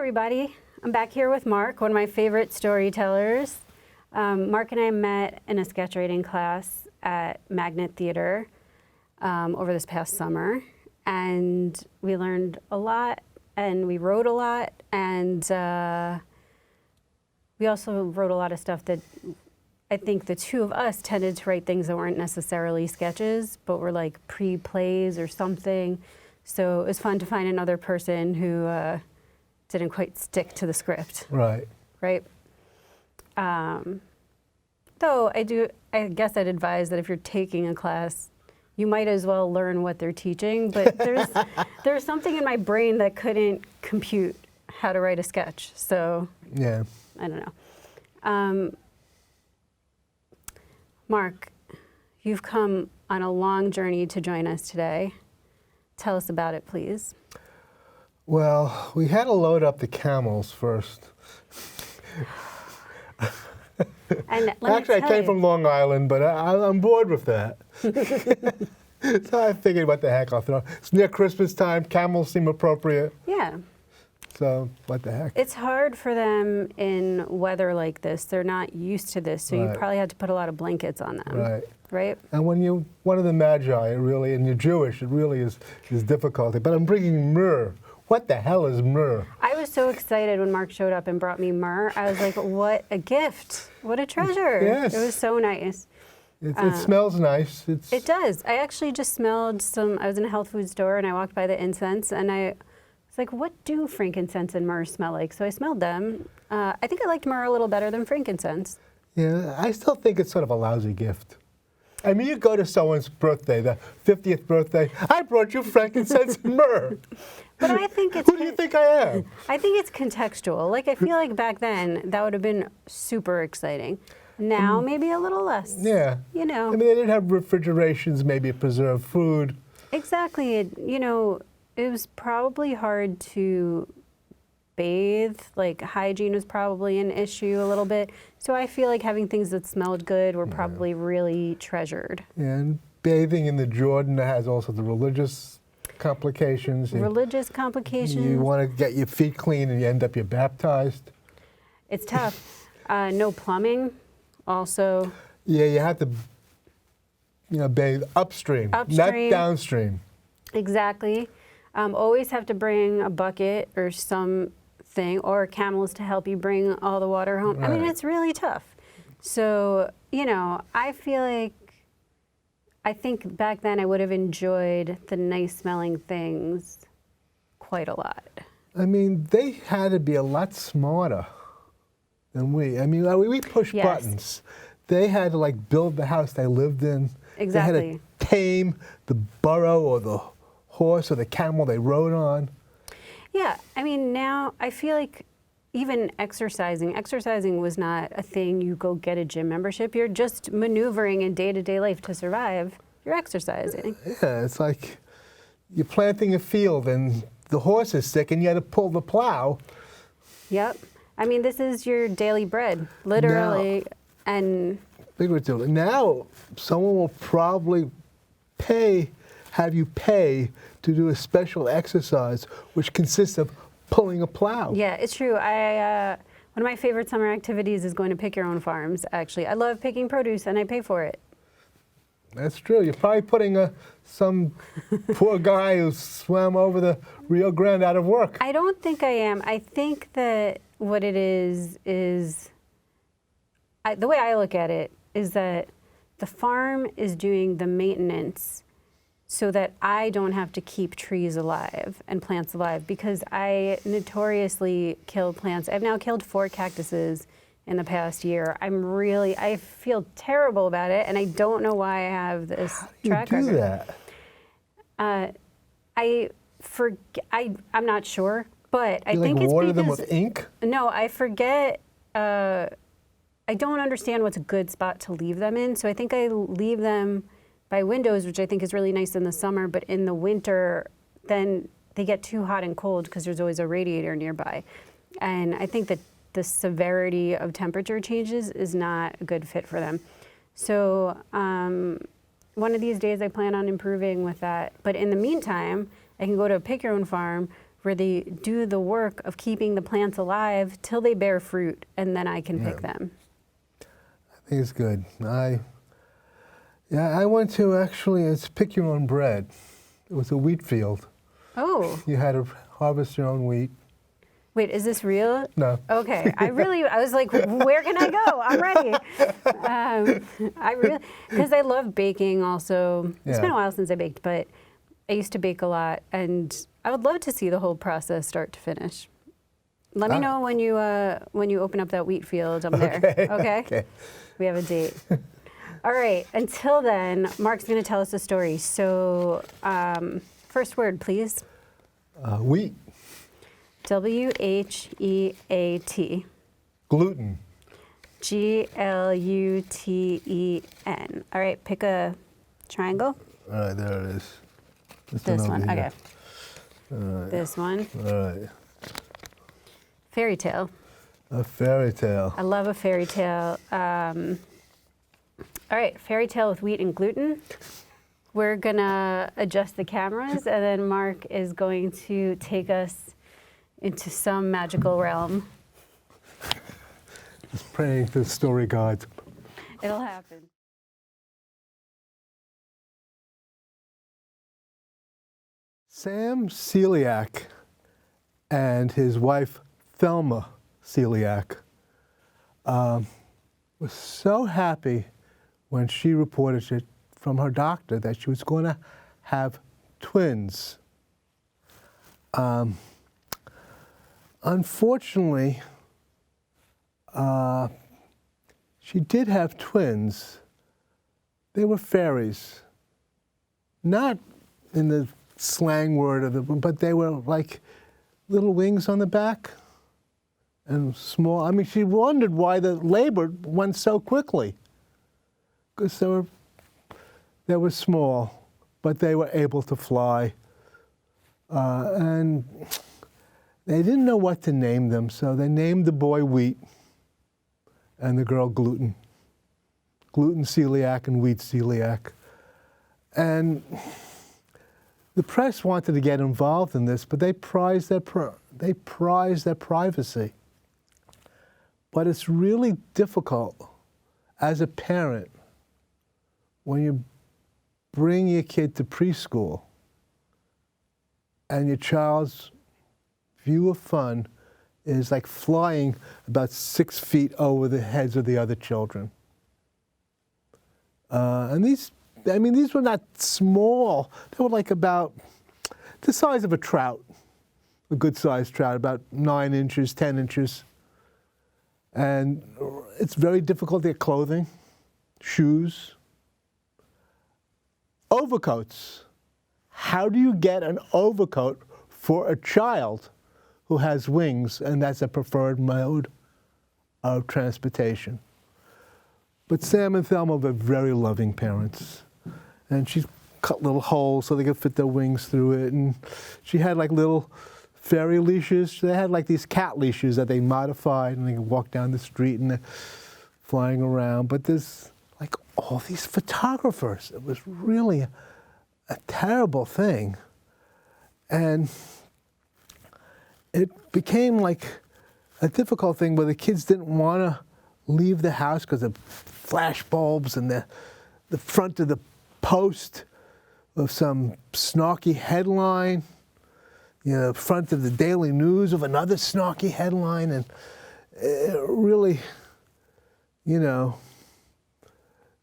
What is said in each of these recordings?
everybody. I'm back here with Mark, one of my favorite storytellers. Mark and I met in a sketch writing class at Magnet Theater over this past summer, and we learned a lot, and we wrote a lot, and we also wrote a lot of stuff that I think the two of us tended to write things that weren't necessarily sketches, but were like pre-plays or something. So it was fun to find another person who didn't quite stick to the script. Right. Right. Though I guess I'd advise that if you're taking a class, you might as well learn what they're teaching. But there's something in my brain that couldn't compute how to write a sketch. So yeah, I don't know. Mark, you've come on a long journey to join us today. Tell us about it, please. Well, we had to load up the camels first. And actually, I came from Long Island, but I'm bored with that. So I figured, what the heck, I'll throw. It's near Christmas time. Camels seem appropriate. Yeah. So what the heck? It's hard for them in weather like this. They're not used to this, so Right. you probably had to put a lot of blankets on them. Right. Right? And when you're one of the Magi, it really, and you're Jewish, it really is difficulty. But I'm bringing myrrh. What the hell is myrrh? I was so excited when Mark showed up and brought me myrrh. I was like, what a gift. What a treasure. Yes. It was so nice. It smells nice. It does. I actually just smelled I was in a health food store and I walked by the incense and I was like, what do frankincense and myrrh smell like? So I smelled them. I think I liked myrrh a little better than frankincense. Yeah, I still think it's sort of a lousy gift. I mean, you go to someone's birthday, the 50th birthday, I brought you frankincense and myrrh. But I think it's... Who do you think I am? I think it's contextual. Like, I feel like back then, that would have been super exciting. Now, maybe a little less. Yeah. You know. I mean, they didn't have refrigerations, maybe preserved food. Exactly. It was probably hard to bathe. Like, hygiene was probably an issue a little bit. So I feel like having things that smelled good were probably really treasured. And bathing in the Jordan has also the religious complications. Religious complications. You want to get your feet clean and you end up you're baptized. It's tough. No plumbing, also. Yeah, you have to, bathe upstream, not downstream. Exactly. Always have to bring a bucket or something, or camels to help you bring all the water home. Right. I mean, it's really tough. So, I feel like, I think back then I would have enjoyed the nice smelling things quite a lot. I mean, they had to be a lot smarter than we. I mean, we push buttons. They had to build the house they lived in. Exactly. They had to tame the burro or the horse or the camel they rode on. Yeah, I mean, now I feel like even exercising was not a thing you go get a gym membership. You're just maneuvering in day-to-day life to survive. You're exercising. Yeah, it's like you're planting a field and the horse is sick and you had to pull the plow. Yep. I mean, this is your daily bread, literally. Now, someone will probably have you pay to do a special exercise, which consists of pulling a plow. Yeah, it's true. One of my favorite summer activities is going to pick your own farms, actually. I love picking produce, and I pay for it. That's true. You're probably putting some poor guy who swam over the Rio Grande out of work. I don't think I am. I think that what it is the way I look at it is that the farm is doing the maintenance so that I don't have to keep trees alive and plants alive, because I notoriously kill plants. I've now killed 4 cactuses in the past year. I feel terrible about it, and I don't know why I have this track record. How do you do that? I'm not sure, but I think it's water because... them with ink? No, I forget. I don't understand what's a good spot to leave them in, so I think I leave them by windows, which I think is really nice in the summer, but in the winter, then they get too hot and cold because there's always a radiator nearby. And I think that the severity of temperature changes is not a good fit for them. So one of these days I plan on improving with that. But in the meantime, I can go to a pick your own farm where they do the work of keeping the plants alive till they bear fruit, and then I can pick them. I think it's good. I went to it's pick your own bread. It was a wheat field. Oh. You had to harvest your own wheat. Wait, is this real? No. Okay. I was like, where can I go? I'm ready. Because I love baking also. It's been a while since I baked, but I used to bake a lot, and I would love to see the whole process start to finish. Let me know when you open up that wheat field. I'm there. Okay? Okay. We have a date. All right. Until then, Mark's going to tell us a story. So, first word, please. Wheat. W-H-E-A-T. Gluten. G-L-U-T-E-N. All right, pick a triangle. All right, there it is. This one, okay. All right. This one. All right. Fairy tale. A fairy tale. I love a fairy tale. All right, fairy tale with wheat and gluten. We're gonna adjust the cameras, and then Mark is going to take us into some magical realm. Just praying to the story gods. It'll happen. Sam Celiac and his wife Thelma Celiac was so happy when she reported it from her doctor that she was going to have twins. Unfortunately, she did have twins. They were fairies. Not in the slang word of but they were like little wings on the back and small. I mean, she wondered why the labor went so quickly. Because they were small, but they were able to fly. And they didn't know what to name them, so they named the boy Wheat and the girl Gluten. Gluten celiac and wheat celiac. And the press wanted to get involved in this, but they prized their privacy. But it's really difficult as a parent when you bring your kid to preschool and your child's view of fun is like flying about 6 feet over the heads of the other children. And these were not small. They were like about the size of a trout, a good-sized trout, about 9 inches, 10 inches. And it's very difficult to get clothing, shoes, overcoats. How do you get an overcoat for a child who has wings, and that's a preferred mode of transportation? But Sam and Thelma were very loving parents. And she cut little holes so they could fit their wings through it. And she had like little fairy leashes. They had like these cat leashes that they modified, and they could walk down the street and they're flying around. But there's like all these photographers. It was really a terrible thing. And it became like a difficult thing where the kids didn't want to leave the house because of flash bulbs and the front of the post of some snarky headline, front of the Daily News of another snarky headline, and it really,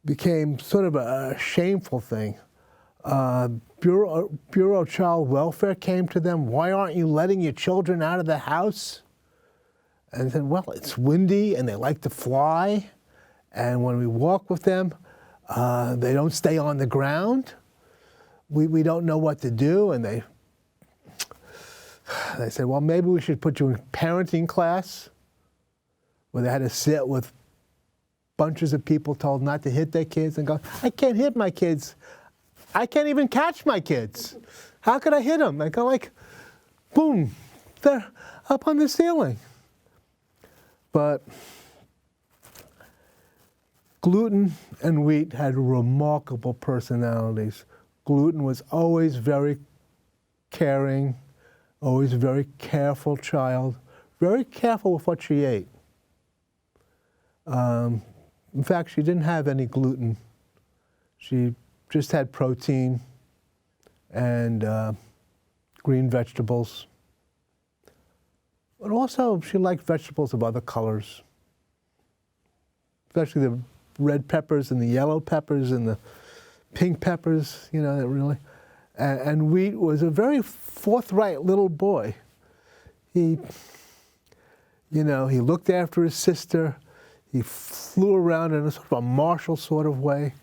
became sort of a shameful thing. Bureau of Child Welfare came to them. Why aren't you letting your children out of the house? And said, well, it's windy and they like to fly. And when we walk with them, they don't stay on the ground. We don't know what to do. And they said, well, maybe we should put you in parenting class, where they had to sit with bunches of people told not to hit their kids, and go, I can't hit my kids. I can't even catch my kids. How could I hit them? I go like, boom, they're up on the ceiling. But Gluten and Wheat had remarkable personalities. Gluten was always very caring, always a very careful child, very careful with what she ate. In fact, she didn't have any gluten. She just had protein and green vegetables. But also, she liked vegetables of other colors, especially the red peppers and the yellow peppers and the pink peppers, you know, that really. And Wheat was a very forthright little boy. He, you know, he looked after his sister. He flew around in a sort of a martial sort of way.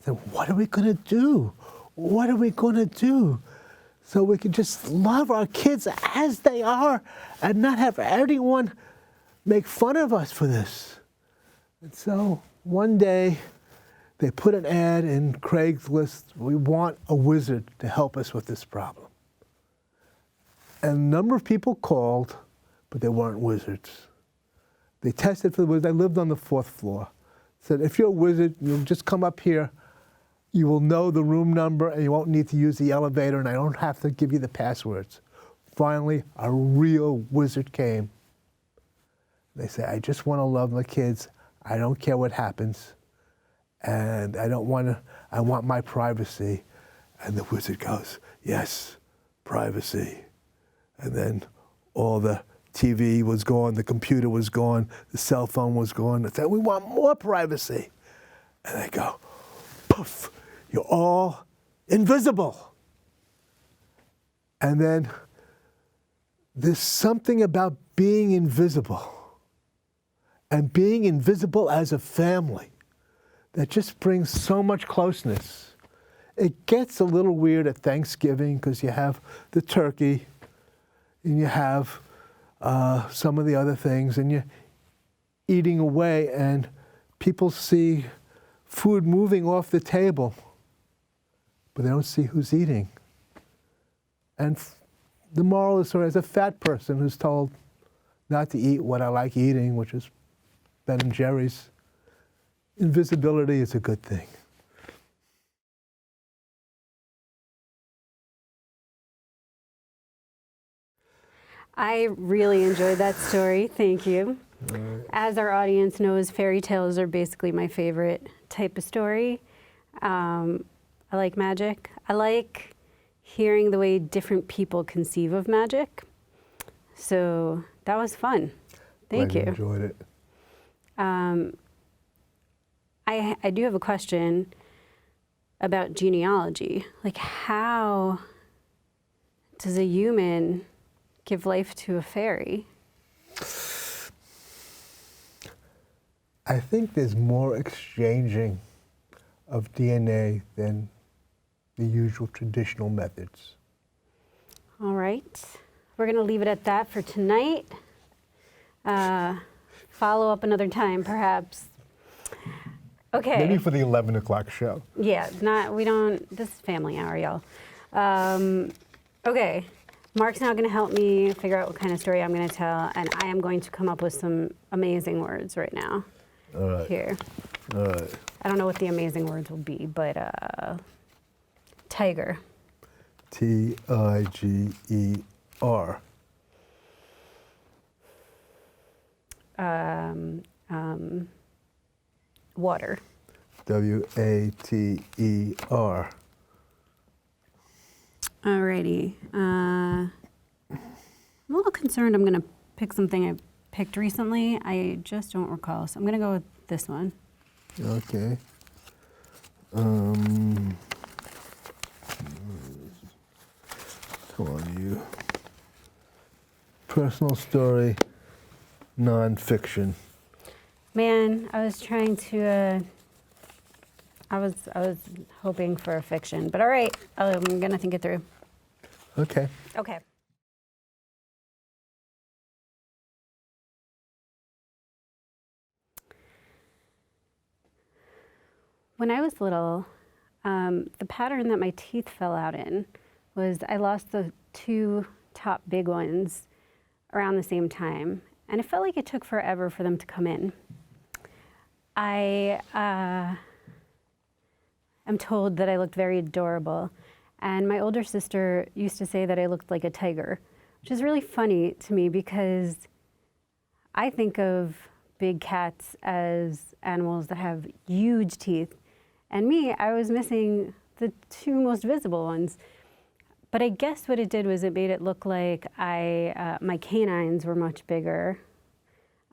I said, what are we going to do? What are we going to do? So we can just love our kids as they are and not have anyone make fun of us for this. And so one day they put an ad in Craigslist, we want a wizard to help us with this problem. And a number of people called, but they weren't wizards. They tested for the wizard. They lived on the 4th floor. Said, if you're a wizard, you'll just come up here. You will know the room number, and you won't need to use the elevator, and I don't have to give you the passwords. Finally, a real wizard came. They say, I just want to love my kids. I don't care what happens. And I want my privacy. And the wizard goes, yes, privacy. And then all the TV was gone, the computer was gone, the cell phone was gone. They said, we want more privacy. And they go, poof, you're all invisible. And then there's something about being invisible and being invisible as a family that just brings so much closeness. It gets a little weird at Thanksgiving because you have the turkey and you have some of the other things, and you're eating away, and people see food moving off the table, but they don't see who's eating. And the moral is sort of as a fat person who's told not to eat what I like eating, which is Ben and Jerry's, invisibility is a good thing. I really enjoyed that story. Thank you. As our audience knows, fairy tales are basically my favorite type of story. I like magic. I like hearing the way different people conceive of magic. So that was fun. Thank you. I enjoyed it. I do have a question about genealogy. Like, how does a human give life to a fairy? I think there's more exchanging of DNA than the usual traditional methods. All right. We're going to leave it at that for tonight. Follow up another time, perhaps. Okay. Maybe for the 11 o'clock show. Yeah, this is family hour, y'all. Okay. Mark's now going to help me figure out what kind of story I'm going to tell, and I am going to come up with some amazing words right now. All right. Here. All right. I don't know what the amazing words will be, but tiger. Tiger. Water. Water. Alrighty. I'm a little concerned I'm going to pick something I picked recently. I just don't recall, so I'm going to go with this one. Okay. Come on, you. Personal story, nonfiction. Man, I was trying to, I was hoping for a fiction, but all right, I'm going to think it through. Okay. Okay. When I was little, the pattern that my teeth fell out in was I lost the two top big ones around the same time, and it felt like it took forever for them to come in. I am told that I looked very adorable, and my older sister used to say that I looked like a tiger which is really funny to me because I think of big cats as animals that have huge teeth. And me, I was missing the two most visible ones. But I guess what it did was it made it look like my canines were much bigger,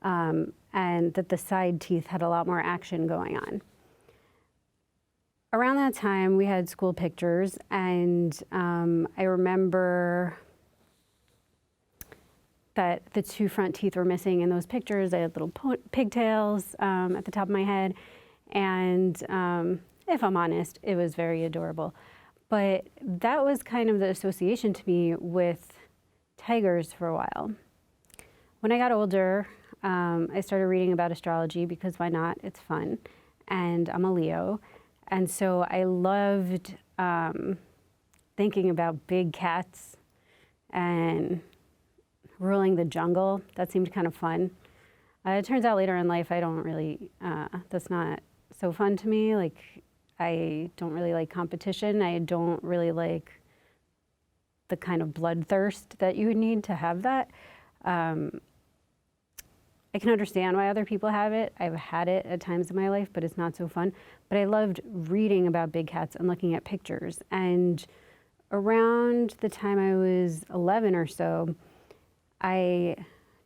and that the side teeth had a lot more action going on. Around that time, we had school pictures, and I remember that the two front teeth were missing in those pictures. I had little pigtails at the top of my head, and if I'm honest, it was very adorable. But that was kind of the association to me with tigers for a while. When I got older, I started reading about astrology because why not? It's fun. And I'm a Leo. And so I loved thinking about big cats and ruling the jungle. That seemed kind of fun. It turns out later in life, I don't really, that's not so fun to me. Like, I don't really like competition. I don't really like the kind of bloodthirst that you would need to have that. I can understand why other people have it. I've had it at times in my life, but it's not so fun. But I loved reading about big cats and looking at pictures. And around the time I was 11 or so, I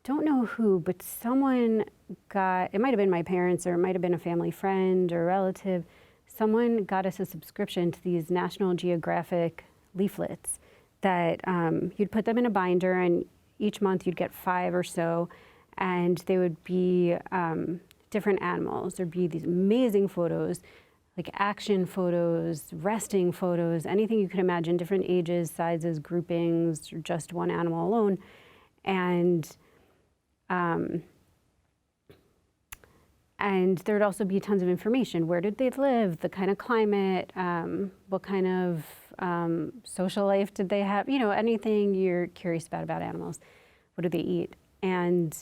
don't know who, but someone it might have been my parents or it might have been a family friend or relative, someone got us a subscription to these National Geographic leaflets that you'd put them in a binder, and each month you'd get 5 or so, and they would be different animals. There'd be these amazing photos, like action photos, resting photos, anything you could imagine, different ages, sizes, groupings, or just one animal alone. And there would also be tons of information. Where did they live? The kind of climate, what kind of social life did they have? You know, anything you're curious about animals. What do they eat? And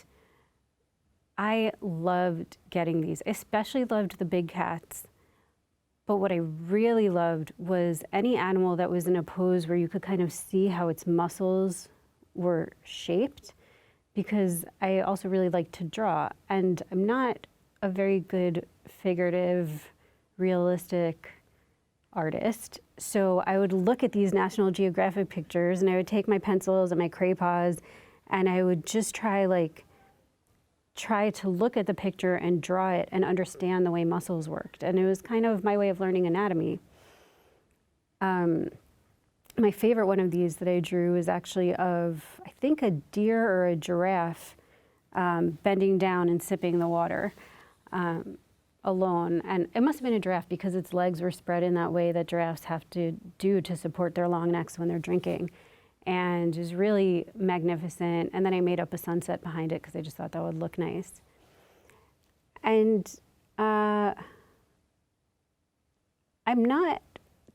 I loved getting these. I especially loved the big cats. But what I really loved was any animal that was in a pose where you could kind of see how its muscles were shaped, because I also really like to draw. And I'm not a very good figurative, realistic artist. So I would look at these National Geographic pictures and I would take my pencils and my Crayolas and I would just try to look at the picture and draw it and understand the way muscles worked. And it was kind of my way of learning anatomy. My favorite one of these that I drew is actually of, I think, a deer or a giraffe bending down and sipping the water alone. And it must have been a giraffe because its legs were spread in that way that giraffes have to do to support their long necks when they're drinking. And it was really magnificent. And then I made up a sunset behind it because I just thought that would look nice. And I'm not,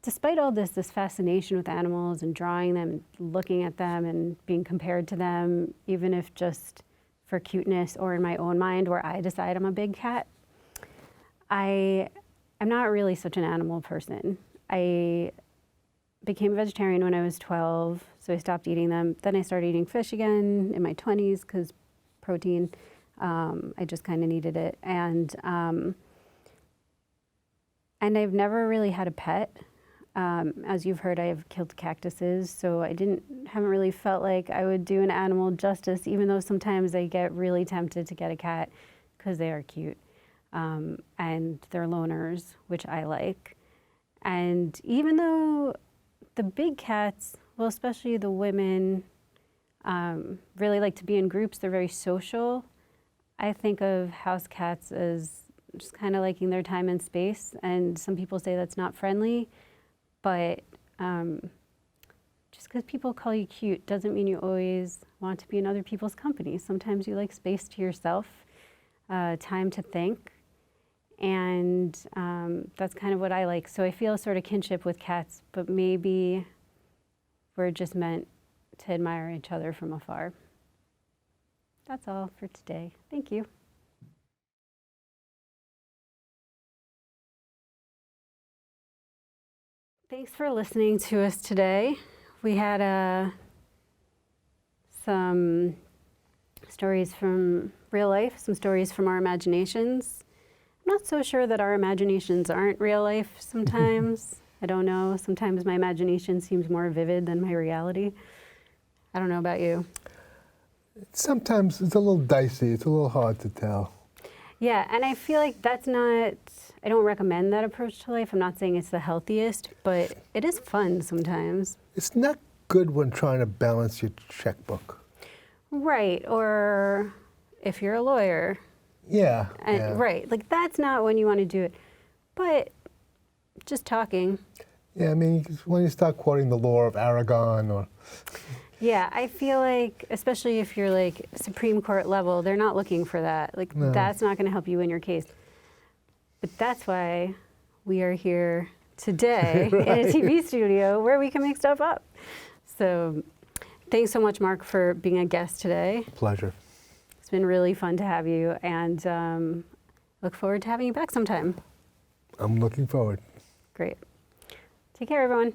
despite all this fascination with animals and drawing them, looking at them and being compared to them, even if just for cuteness or in my own mind where I decide I'm a big cat, I'm not really such an animal person. I became a vegetarian when I was 12, so I stopped eating them. Then I started eating fish again in my 20s because protein, I just kind of needed it. And I've never really had a pet. As you've heard, I have killed cactuses, so I haven't really felt like I would do an animal justice, even though sometimes I get really tempted to get a cat because they are cute. And they're loners, which I like. And even though the big cats, well, especially the women, really like to be in groups, they're very social. I think of house cats as just kind of liking their time and space, and some people say that's not friendly, but just because people call you cute doesn't mean you always want to be in other people's company. Sometimes you like space to yourself, time to think, and that's kind of what I like. So I feel a sort of kinship with cats, but maybe we're just meant to admire each other from afar. That's all for today. Thank you. Thanks for listening to us today. We had some stories from real life, some stories from our imaginations. I'm not so sure that our imaginations aren't real life sometimes. I don't know. Sometimes my imagination seems more vivid than my reality. I don't know about you. Sometimes it's a little dicey. It's a little hard to tell. Yeah, and I feel like that's not, I don't recommend that approach to life. I'm not saying it's the healthiest, but it is fun sometimes. It's not good when trying to balance your checkbook. Right, or if you're a lawyer. Yeah, And, yeah. Right, like that's not when you want to do it. But just talking. Yeah, I mean, when you start quoting the law of Aragon or... Yeah, I feel like, especially if you're like Supreme Court level, they're not looking for that. Like, No. that's not going to help you win your case. But that's why we are here today in a TV studio where we can make stuff up. So thanks so much, Mark, for being a guest today. Pleasure. It's been really fun to have you, and look forward to having you back sometime. I'm looking forward. Great. Take care, everyone.